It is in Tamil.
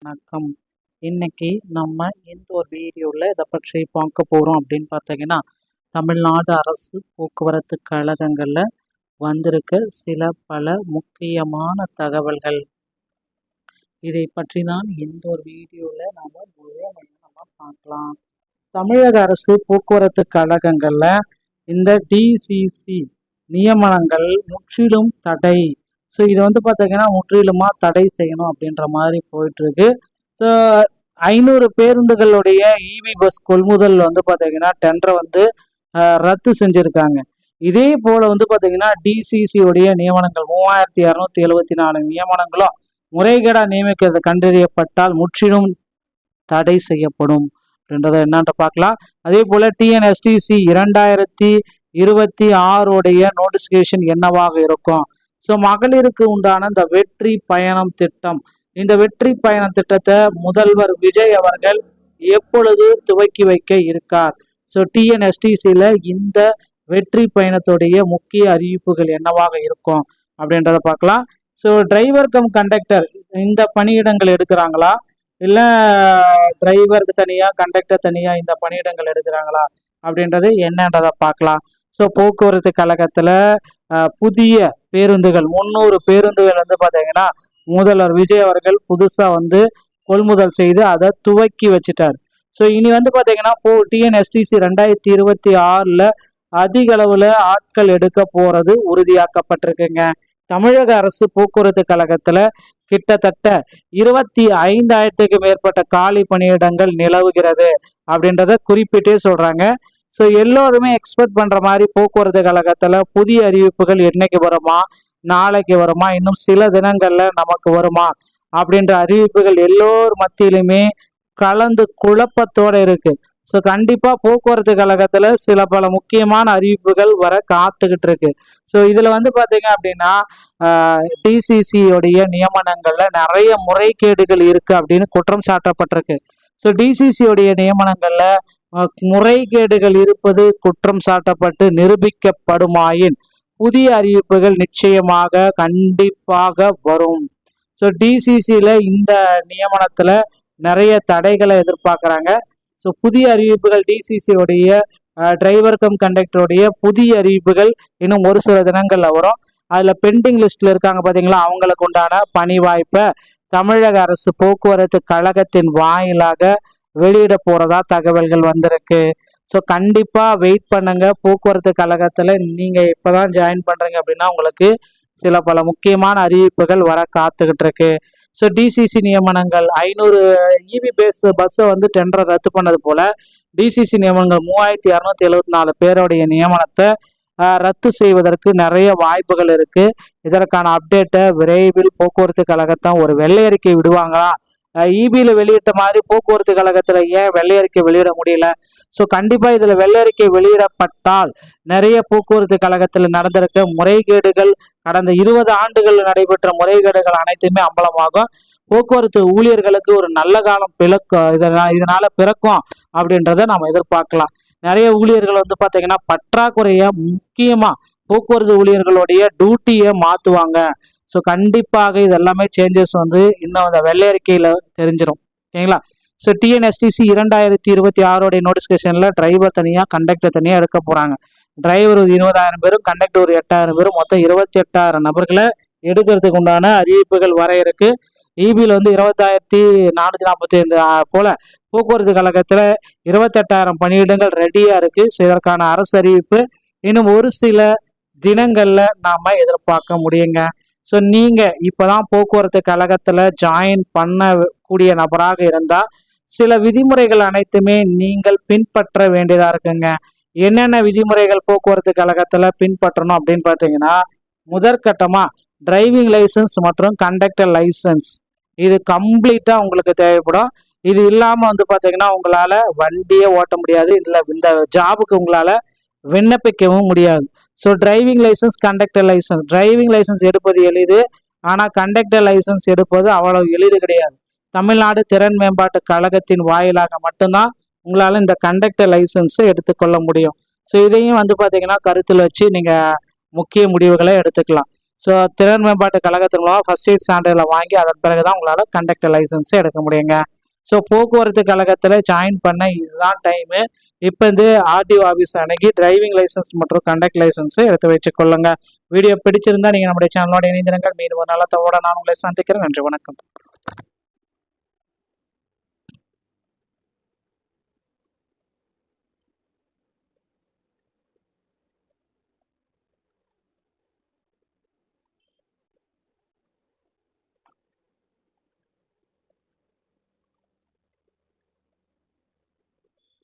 வணக்கம். இன்னைக்கு நம்ம இந்த ஒரு வீடியோவில் இதை பற்றி பார்க்க போகிறோம் அப்படின்னு பார்த்தீங்கன்னா, தமிழ்நாடு அரசு போக்குவரத்து கழகங்களில் வந்திருக்க பல முக்கியமான தகவல்கள். இதை பற்றி தான் இந்த ஒரு வீடியோவில் நம்ம பார்க்கலாம். தமிழக அரசு போக்குவரத்து கழகங்களில் இந்த டிசிசி நியமனங்கள் முற்றிலும் தடை. ஸோ இது பார்த்தீங்கன்னா முற்றிலுமாக தடை செய்யணும் அப்படின்ற மாதிரி போயிட்டுருக்கு. ஸோ 500 பேருந்துகளுடைய இவி பஸ் கொள்முதல் பார்த்தீங்கன்னா டெண்டரை ரத்து செஞ்சுருக்காங்க. இதே போல் பார்த்தீங்கன்னா டிசிசியோடைய நியமனங்கள் 3274 நியமனங்களும் முறைகேடாக நியமிக்கிறது கண்டறியப்பட்டால் முற்றிலும் தடை செய்யப்படும் அப்படின்றத என்னன்ட்டு பார்க்கலாம். அதே போல் டிஎன்எஸ்டிசி 2026 நோட்டிஃபிகேஷன் என்னவாக இருக்கும்? ஸோ மகளிருக்கு உண்டான இந்த வெற்றி பயணம் திட்டம், இந்த வெற்றி பயண திட்டத்தை முதல்வர் விஜய் அவர்கள் எப்பொழுது துவக்கி வைக்க இருக்கார்? ஸோ டிஎன்எஸ்டிசியில் இந்த வெற்றி பயணத்துடைய முக்கிய அறிவிப்புகள் என்னவாக இருக்கும் அப்படின்றத பார்க்கலாம். ஸோ டிரைவர் கம் கண்டக்டர் இந்த பணியிடங்கள் எடுக்கிறாங்களா, இல்லை டிரைவருக்கு தனியாக கண்டக்டர் தனியாக இந்த பணியிடங்கள் எடுக்கிறாங்களா அப்படின்றது என்னன்றதை பார்க்கலாம். ஸோ போக்குவரத்து கழகத்தில் புதிய பேருந்துகள் 300 பேருந்துகள் பார்த்தீங்கன்னா முதல்வர் விஜய் அவர்கள் புதுசாக கொள்முதல் செய்து அதை துவக்கி வச்சுட்டார். ஸோ இனி பார்த்தீங்கன்னா டிஎன்எஸ்டிசி 2026 அதிக அளவில் ஆட்கள் எடுக்க போகிறது உறுதியாக்கப்பட்டிருக்குங்க. தமிழக அரசு போக்குவரத்து கழகத்தில் கிட்டத்தட்ட 25,000க்கும் மேற்பட்ட காலி பணியிடங்கள் நிலவுகிறது அப்படின்றத குறிப்பிட்டே சொல்றாங்க. ஸோ எல்லோருமே எக்ஸ்பெக்ட் பண்ற மாதிரி போக்குவரத்து கழகத்துல புதிய அறிவிப்புகள் என்னைக்கு வருமா, நாளைக்கு வருமா, இன்னும் சில தினங்கள்ல நமக்கு வருமா அப்படின்ற அறிவிப்புகள் எல்லோர் மத்தியிலுமே கலந்து குழப்பத்தோட இருக்கு. ஸோ கண்டிப்பா போக்குவரத்து கழகத்துல பல முக்கியமான அறிவிப்புகள் வர காத்துக்கிட்டு இருக்கு. ஸோ இதுல பாத்தீங்க அப்படின்னா டிசிசியோடைய நியமனங்கள்ல நிறைய முறைகேடுகள் இருக்கு அப்படின்னு குற்றம் சாட்டப்பட்டிருக்கு. ஸோ டிசிசியோடைய நியமனங்கள்ல முறைகேடுகள் இருப்பது குற்றம் சாட்டப்பட்டு நிரூபிக்கப்படுமாயின் புதிய அறிவிப்புகள் நிச்சயமாக கண்டிப்பாக வரும். ஸோ டிசிசியில் இந்த நியமனத்தில் நிறைய தடைகளை எதிர்பார்க்குறாங்க. ஸோ புதிய அறிவிப்புகள் டிசிசியோடைய டிரைவர் கம் கண்டக்டருடைய புதிய அறிவிப்புகள் இன்னும் ஒரு சில தினங்களில் வரும். அதில் பெண்டிங் லிஸ்ட்டில் இருக்காங்க பார்த்தீங்களா, அவங்களுக்கு உண்டான பணி வாய்ப்பை தமிழக அரசு போக்குவரத்து கழகத்தின் வாயிலாக வெளியிட போறதா தகவல்கள் வந்திருக்கு. ஸோ கண்டிப்பா வெயிட் பண்ணுங்க. போக்குவரத்து கழகத்துல நீங்க இப்பதான் ஜாயின் பண்றீங்க அப்படின்னா உங்களுக்கு பல முக்கியமான அறிவிப்புகள் வர காத்துக்கிட்டு இருக்கு. ஸோ டிசிசி நியமனங்கள் 500 இவி பஸ்ஸை டெண்டரை ரத்து பண்ணது போல டிசிசி நியமனங்கள் 3274 பேருடைய நியமனத்தை ரத்து செய்வதற்கு நிறைய வாய்ப்புகள் இருக்கு. இதற்கான அப்டேட்டை விரைவில் போக்குவரத்து கழகத்தான் ஒரு வெள்ளை அறிக்கை விடுவாங்களா, இபியில் வெளியிட்ட மாதிரி போக்குவரத்து கழகத்துல ஏன் வெள்ளை அறிக்கை வெளியிட முடியல? ஸோ கண்டிப்பா இதுல வெள்ளை அறிக்கை வெளியிடப்பட்டால் நிறைய போக்குவரத்து கழகத்துல நடந்திருக்க முறைகேடுகள், கடந்த 20 ஆண்டுகள் நடைபெற்ற முறைகேடுகள் அனைத்துமே அம்பலமாகும். போக்குவரத்து ஊழியர்களுக்கு ஒரு நல்ல காலம் இதனால பிறக்கும் அப்படின்றத நம்ம எதிர்பார்க்கலாம். நிறைய ஊழியர்கள் பாத்தீங்கன்னா பற்றாக்குறைய முக்கியமா போக்குவரத்து ஊழியர்களுடைய டியூட்டியை மாத்துவாங்க. ஸோ கண்டிப்பாக இது எல்லாமே சேஞ்சஸ் இன்னும் அந்த வெள்ளை அறிக்கையில் தெரிஞ்சிடும். ஓகேங்களா? ஸோ டிஎன்எஸ்டிசி 2026 நோட்டிஃபிகேஷனில் டிரைவர் தனியாக கண்டக்டர் தனியாக எடுக்க போகிறாங்க. டிரைவர் 20,000 பேரும், கண்டக்டர் ஒரு 8,000 பேரும், மொத்தம் 28,000 நபர்களை எடுக்கிறதுக்கு உண்டான அறிவிப்புகள் வர இருக்கு. இபியில் 20,445 போல போக்குவரத்து கழகத்தில் 28,000 பணியிடங்கள் ரெடியாக இருக்கு. ஸோ இதற்கான அரசு அறிவிப்பு இன்னும் ஒரு சில தினங்கள்ல நாம எதிர்பார்க்க முடியுங்க. ஸோ நீங்கள் இப்போ தான் போக்குவரத்து கழகத்தில் ஜாயின் பண்ணக்கூடிய நபராக இருந்தால் சில விதிமுறைகள் அனைத்துமே நீங்கள் பின்பற்ற வேண்டியதாக இருக்குங்க. என்னென்ன விதிமுறைகள் போக்குவரத்து கழகத்தில் பின்பற்றணும் அப்படின்னு பார்த்தீங்கன்னா, முதற்கட்டமாக டிரைவிங் லைசன்ஸ் மற்றும் கண்டக்டர் லைசன்ஸ் இது கம்ப்ளீட்டாக உங்களுக்கு தேவைப்படும். இது இல்லாமல் பார்த்தீங்கன்னா உங்களால் வண்டியே ஓட்ட முடியாது, இல்லை இந்த ஜாபுக்கு உங்களால் விண்ணப்பிக்கவும் முடியாது. So driving licence, conductor licence, driving licence எடுப்பது எளிது, ஆனால் கண்டக்டர் லைசன்ஸ் எடுப்பது அவ்வளவு எளிது கிடையாது. தமிழ்நாடு திறன் மேம்பாட்டு கழகத்தின் வாயிலாக மட்டும்தான் உங்களால் இந்த கண்டக்டர் லைசன்ஸை எடுத்துக்கொள்ள முடியும். ஸோ இதையும் பார்த்தீங்கன்னா கருத்தில் வச்சு நீங்கள் முக்கிய முடிவுகளை எடுத்துக்கலாம். ஸோ திறன் மேம்பாட்டு கழகத்தின் மூலமாக ஃபர்ஸ்ட் எய்ட் சான்றிதழை வாங்கி அதன் பிறகு தான் உங்களால் கண்டக்டர் லைசன்ஸே எடுக்க முடியுங்க. ஸோ போக்குவரத்து கழகத்தில் ஜாயின் பண்ண இதுதான் டைமு. இப்போ வந்து ஆர்டிஓ ஆஃபீஸ் அணுகி டிரைவிங் லைசன்ஸ் மற்றும் கண்டக்ட் லைசன்ஸை எடுத்து வச்சுக்கொள்ளுங்க. வீடியோ பிடிச்சிருந்தா நீங்கள் நம்முடைய சேனலோட இணைந்திருங்கள். மீண்டும் ஒரு நல்ல தகவலோட நான் உங்களை சந்திக்கிறேன். நன்றி, வணக்கம்.